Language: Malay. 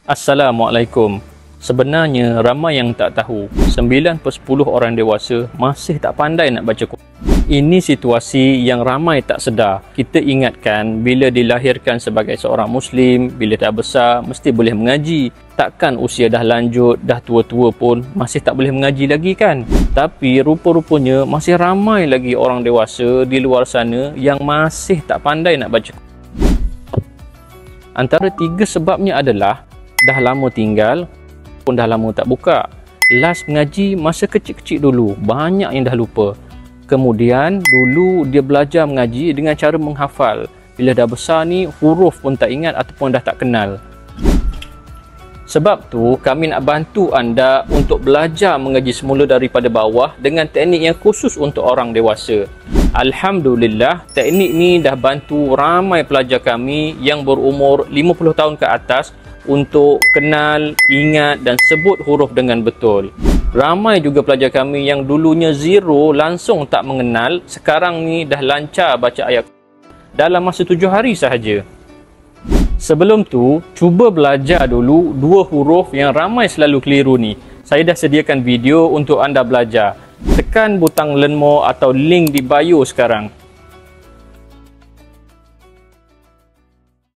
Assalamualaikum. Sebenarnya ramai yang tak tahu 9 per 10 orang dewasa masih tak pandai nak baca Quran. Ini situasi yang ramai tak sedar. Kita ingatkan bila dilahirkan sebagai seorang Muslim, bila dah besar mesti boleh mengaji. Takkan usia dah lanjut, dah tua-tua pun masih tak boleh mengaji lagi kan? Tapi rupa-rupanya masih ramai lagi orang dewasa di luar sana yang masih tak pandai nak baca Quran. Antara 3 sebabnya adalah dah lama tinggal pun dah lama tak buka. Last mengaji masa kecil-kecil dulu, banyak yang dah lupa. Kemudian dulu dia belajar mengaji dengan cara menghafal. Bila dah besar ni huruf pun tak ingat ataupun dah tak kenal. Sebab tu kami nak bantu anda untuk belajar mengaji semula daripada bawah dengan teknik yang khusus untuk orang dewasa. Alhamdulillah, teknik ni dah bantu ramai pelajar kami yang berumur 50 tahun ke atas untuk kenal, ingat dan sebut huruf dengan betul. Ramai juga pelajar kami yang dulunya zero, langsung tak mengenal, sekarang ni dah lancar baca ayat dalam masa 7 hari sahaja. Sebelum tu, cuba belajar dulu 2 huruf yang ramai selalu keliru ni. Saya dah sediakan video untuk anda belajar. Tekan butang learn more atau link di bio sekarang.